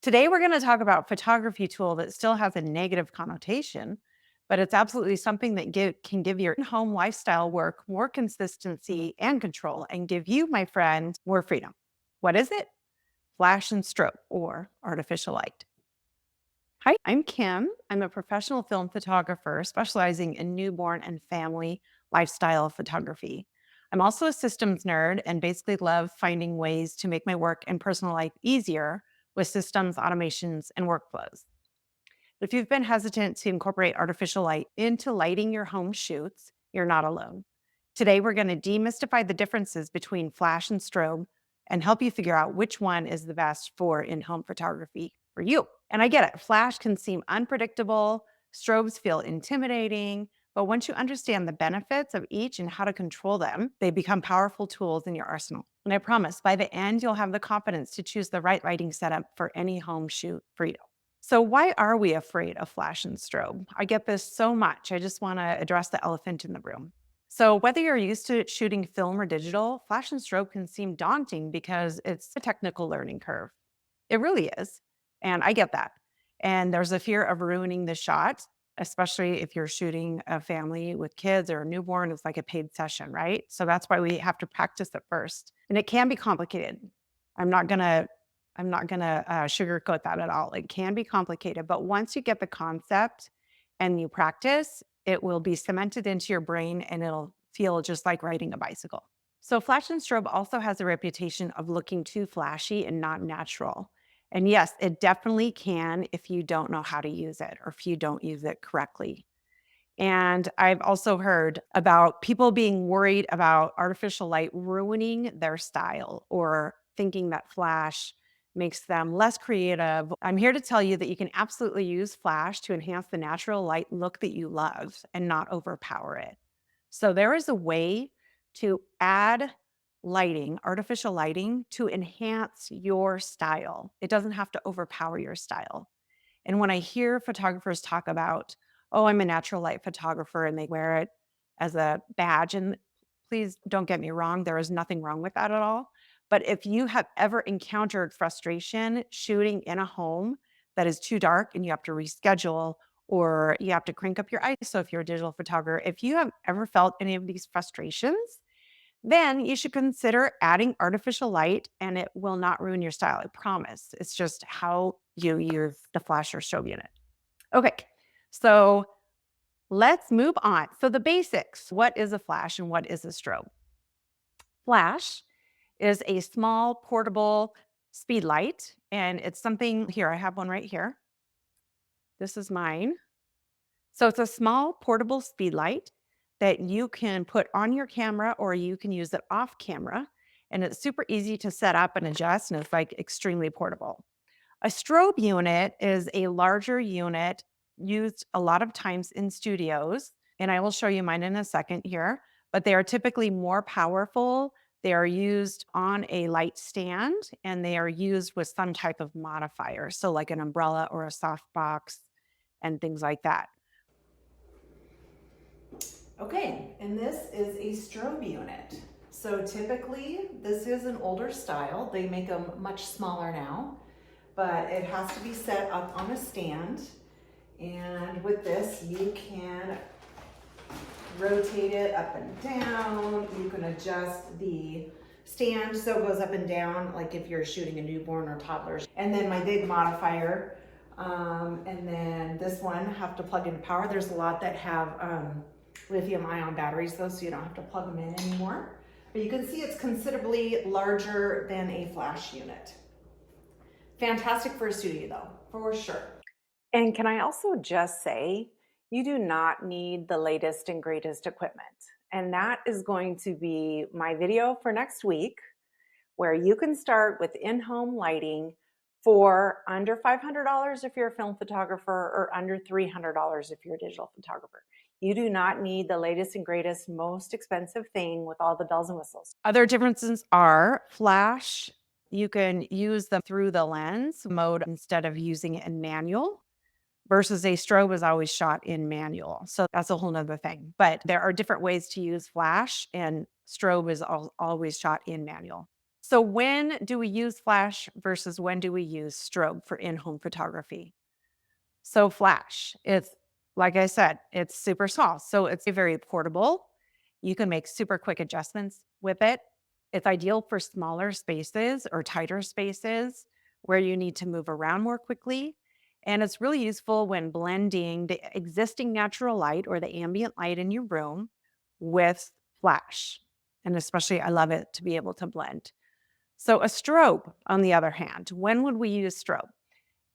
Today, we're going to talk about photography tool that still has a negative connotation, but it's absolutely something that can give your home lifestyle work more consistency and control and give you, my friend, more freedom. What is it? Flash and strobe or artificial light. Hi, I'm Kim. I'm a professional film photographer specializing in newborn and family lifestyle photography. I'm also a systems nerd and basically love finding ways to make my work and personal life easier with systems, automations, and workflows. If you've been hesitant to incorporate artificial light into lighting your home shoots, you're not alone. Today, we're going to demystify the differences between flash and strobe and help you figure out which one is the best for in home photography for you. And I get it, flash can seem unpredictable, strobes feel intimidating, but once you understand the benefits of each and how to control them, they become powerful tools in your arsenal. And I promise by the end, you'll have the confidence to choose the right lighting setup for any home shoot for you. So, why are we afraid of flash and strobe? I get this so much. I just want to address the elephant in the room. So, whether you're used to shooting film or digital, flash and strobe can seem daunting because it's a technical learning curve. It really is. And I get that. And there's a fear of ruining the shot, especially if you're shooting a family with kids or a newborn. It's like a paid session, right? So that's why we have to practice it first. And it can be complicated. I'm not gonna sugarcoat that at all. It can be complicated, but once you get the concept and you practice, it will be cemented into your brain and it'll feel just like riding a bicycle. So, flash and strobe also has a reputation of looking too flashy and not natural. And yes, it definitely can if you don't know how to use it or if you don't use it correctly. And I've also heard about people being worried about artificial light ruining their style or thinking that flash makes them less creative. I'm here to tell you that you can absolutely use flash to enhance the natural light look that you love and not overpower it. So there is a way to add lighting, artificial lighting, to enhance your style. It doesn't have to overpower your style. And when I hear photographers talk about, oh, I'm a natural light photographer, and they wear it as a badge, and please don't get me wrong, there is nothing wrong with that at all. But if you have ever encountered frustration shooting in a home that is too dark and you have to reschedule or you have to crank up your ISO if you're a digital photographer, if you have ever felt any of these frustrations, then you should consider adding artificial light and it will not ruin your style. I promise. It's just how you use the flash or strobe unit. Okay. So let's move on. So the basics. What is a flash and what is a strobe? Flash is a small portable speed light and it's something here. I have one right here. This is mine. So it's a small portable speed light that you can put on your camera or you can use it off camera. And it's super easy to set up and adjust, and it's like extremely portable. A strobe unit is a larger unit used a lot of times in studios. And I will show you mine in a second here, but they are typically more powerful. They are used on a light stand and they are used with some type of modifier. So, like an umbrella or a softbox and things like that. Okay, and this is a strobe unit. So typically, this is an older style. They make them much smaller now, but it has to be set up on a stand. And with this, you can rotate it up and down. You can adjust the stand so it goes up and down, like if you're shooting a newborn or toddlers. And then my big modifier, and then this one have to plug into power. There's a lot that have lithium ion batteries though, so you don't have to plug them in anymore. But you can see it's considerably larger than a flash unit. Fantastic for a studio though, for sure. And can I also just say, you do not need the latest and greatest equipment. And that is going to be my video for next week, where you can start with in-home lighting for under $500 if you're a film photographer or under $300 if you're a digital photographer. You do not need the latest and greatest, most expensive thing with all the bells and whistles. Other differences are flash, you can use them through the lens mode instead of using it in manual versus a strobe is always shot in manual. So that's a whole nother thing. But there are different ways to use flash and strobe is always shot in manual. So when do we use flash versus when do we use strobe for in-home photography? So flash, it's like I said, it's super small. So it's very portable. You can make super quick adjustments with it. It's ideal for smaller spaces or tighter spaces where you need to move around more quickly. And it's really useful when blending the existing natural light or the ambient light in your room with flash. And especially, I love it to be able to blend. So, a strobe, on the other hand, when would we use strobe?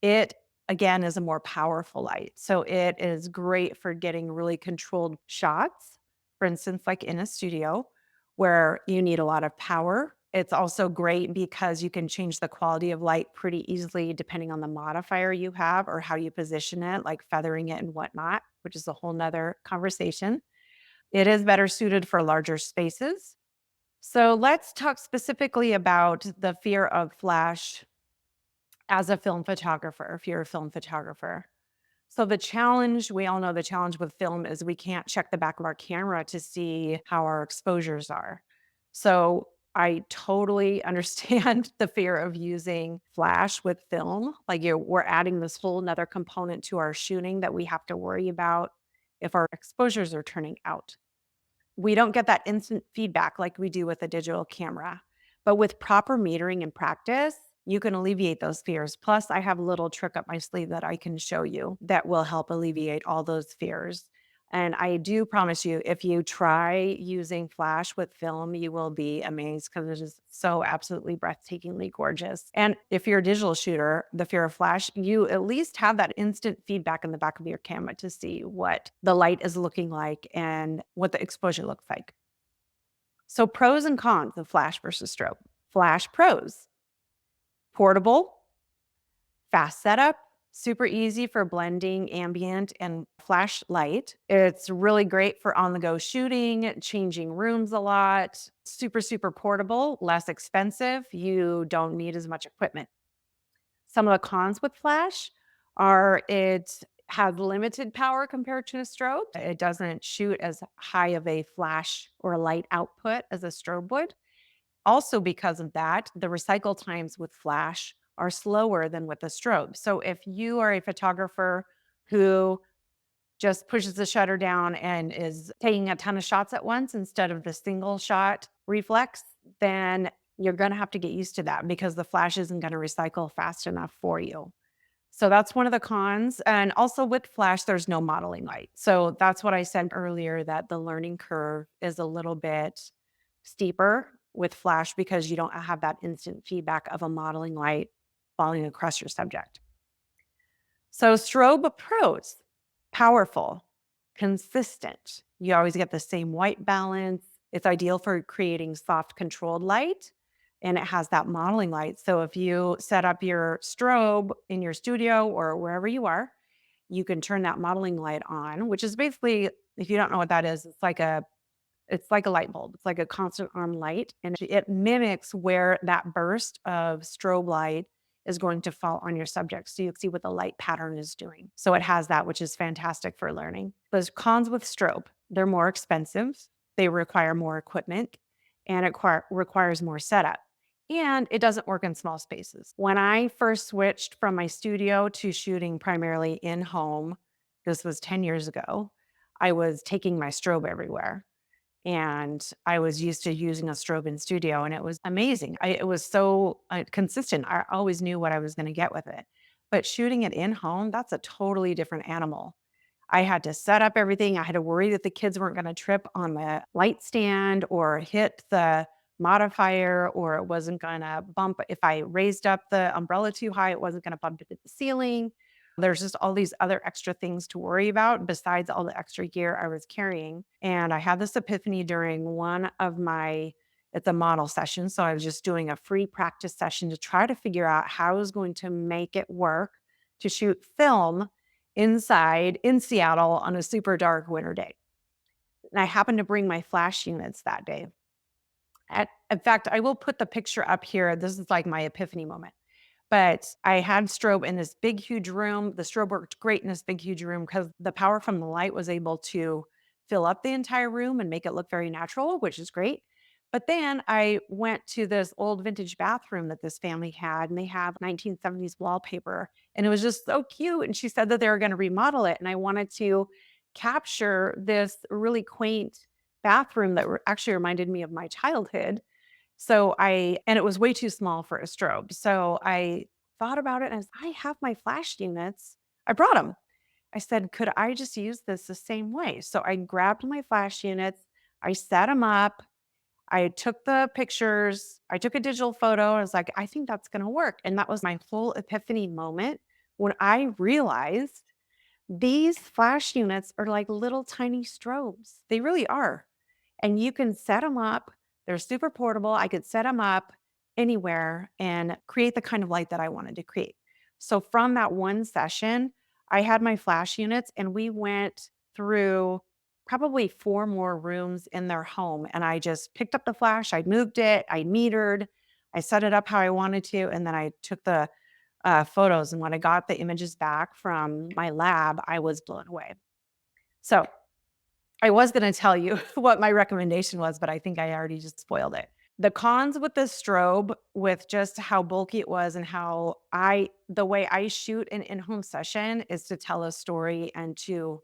It, again, is a more powerful light. So it is great for getting really controlled shots, for instance, like in a studio where you need a lot of power. It's also great because you can change the quality of light pretty easily depending on the modifier you have or how you position it, like feathering it and whatnot, which is a whole nother conversation. It is better suited for larger spaces. So let's talk specifically about the fear of flash as a film photographer, if you're a film photographer. So the challenge, we all know the challenge with film is we can't check the back of our camera to see how our exposures are. So I totally understand the fear of using flash with film. Like we're adding this whole another component to our shooting that we have to worry about if our exposures are turning out. We don't get that instant feedback like we do with a digital camera. But with proper metering and practice, you can alleviate those fears. Plus, I have a little trick up my sleeve that I can show you that will help alleviate all those fears. And I do promise you, if you try using flash with film, you will be amazed because it is so absolutely breathtakingly gorgeous. And if you're a digital shooter, the fear of flash, you at least have that instant feedback in the back of your camera to see what the light is looking like and what the exposure looks like. So, pros and cons of flash versus strobe. Flash pros: portable, fast setup, super easy for blending ambient and flash light. It's really great for on the go shooting, changing rooms a lot. Super, super portable, less expensive. You don't need as much equipment. Some of the cons with flash are it has limited power compared to a strobe. It doesn't shoot as high of a flash or light output as a strobe would. Also, because of that, the recycle times with flash are slower than with a strobe. So if you are a photographer who just pushes the shutter down and is taking a ton of shots at once instead of the single shot reflex, then you're going to have to get used to that because the flash isn't going to recycle fast enough for you. So that's one of the cons. And also with flash, there's no modeling light. So that's what I said earlier that the learning curve is a little bit steeper with flash because you don't have that instant feedback of a modeling light falling across your subject. So strobe pros: powerful, consistent. You always get the same white balance. It's ideal for creating soft controlled light and it has that modeling light. So if you set up your strobe in your studio or wherever you are, you can turn that modeling light on, which is basically, if you don't know what that is, it's like a light bulb. It's like a constant arm light, and it mimics where that burst of strobe light is going to fall on your subject. So you can see what the light pattern is doing. So it has that, which is fantastic for learning. There's cons with strobe. They're more expensive. They require more equipment and it requires more setup. And it doesn't work in small spaces. When I first switched from my studio to shooting primarily in home, this was 10 years ago, I was taking my strobe everywhere and I was used to using a strobe in studio, and it was amazing. It was so consistent. I always knew what I was going to get with it. But shooting it in home, that's a totally different animal. I had to set up everything. I had to worry that the kids weren't going to trip on the light stand or hit the modifier, or it wasn't going to bump. If I raised up the umbrella too high, it wasn't going to bump into the ceiling. There's just all these other extra things to worry about besides all the extra gear I was carrying. And I had this epiphany during one of my it's a model session. So I was just doing a free practice session to try to figure out how I was going to make it work to shoot film inside in Seattle on a super dark winter day. And I happened to bring my flash units that day. In fact, I will put the picture up here. This is like my epiphany moment. But I had strobe in this big, huge room. The strobe worked great in this big, huge room because the power from the light was able to fill up the entire room and make it look very natural, which is great. But then I went to this old vintage bathroom that this family had, and they have 1970s wallpaper, and it was just so cute. And she said that they were going to remodel it, and I wanted to capture this really quaint bathroom that actually reminded me of my childhood. And it was way too small for a strobe. So I thought about it, and I have my flash units. I brought them. I said, could I just use this the same way? So I grabbed my flash units, I set them up, I took the pictures, I took a digital photo. I was like, I think that's going to work. And that was my full epiphany moment when I realized these flash units are like little tiny strobes. They really are. And you can set them up. They're super portable. I could set them up anywhere and create the kind of light that I wanted to create. So from that one session, I had my flash units and we went through probably 4 more rooms in their home. And I just picked up the flash, I moved it, I metered, I set it up how I wanted to, and then I took the photos. And when I got the images back from my lab, I was blown away. So I was going to tell you what my recommendation was, but I think I already just spoiled it. The cons with the strobe, with just how bulky it was and the way I shoot an in-home session is to tell a story and to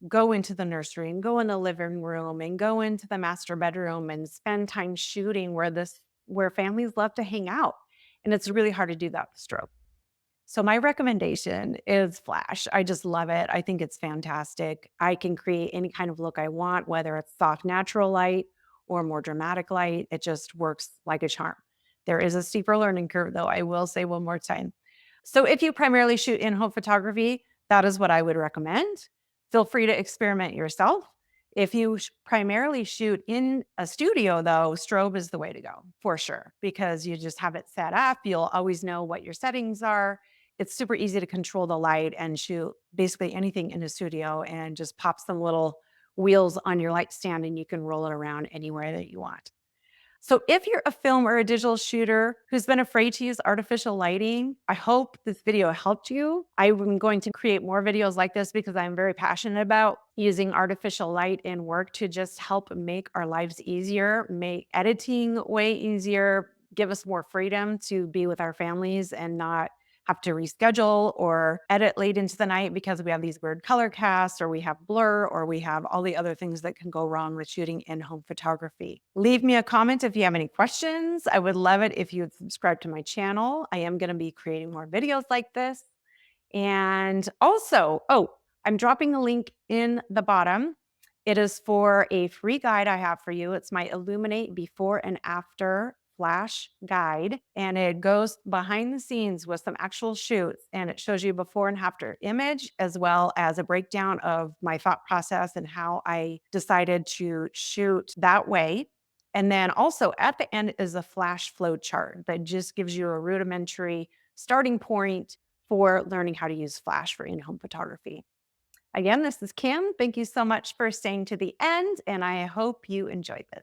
go into the nursery and go in the living room and go into the master bedroom and spend time shooting where families love to hang out. And it's really hard to do that with strobe. So my recommendation is Flash. I just love it. I think it's fantastic. I can create any kind of look I want, whether it's soft natural light or more dramatic light. It just works like a charm. There is a steeper learning curve, though, I will say one more time. So if you primarily shoot in-home photography, that is what I would recommend. Feel free to experiment yourself. If you primarily shoot in a studio, though, strobe is the way to go for sure, because you just have it set up. You'll always know what your settings are. It's super easy to control the light and shoot basically anything in a studio and just pop some little wheels on your light stand and you can roll it around anywhere that you want. So if you're a film or a digital shooter who's been afraid to use artificial lighting, I hope this video helped you. I'm going to create more videos like this because I'm very passionate about using artificial light in work to just help make our lives easier, make editing way easier, give us more freedom to be with our families and not have to reschedule or edit late into the night because we have these weird color casts or we have blur or we have all the other things that can go wrong with shooting in-home photography. Leave me a comment if you have any questions. I would love it if you would subscribe to my channel. I am going to be creating more videos like this. And also, I'm dropping a link in the bottom. It is for a free guide I have for you. It's my Illuminate Before and After Flash guide, and it goes behind the scenes with some actual shoots, and it shows you before and after image, as well as a breakdown of my thought process and how I decided to shoot that way. And then also at the end is a flash flow chart that just gives you a rudimentary starting point for learning how to use Flash for in-home photography. Again, this is Kim. Thank you so much for staying to the end, and I hope you enjoyed this.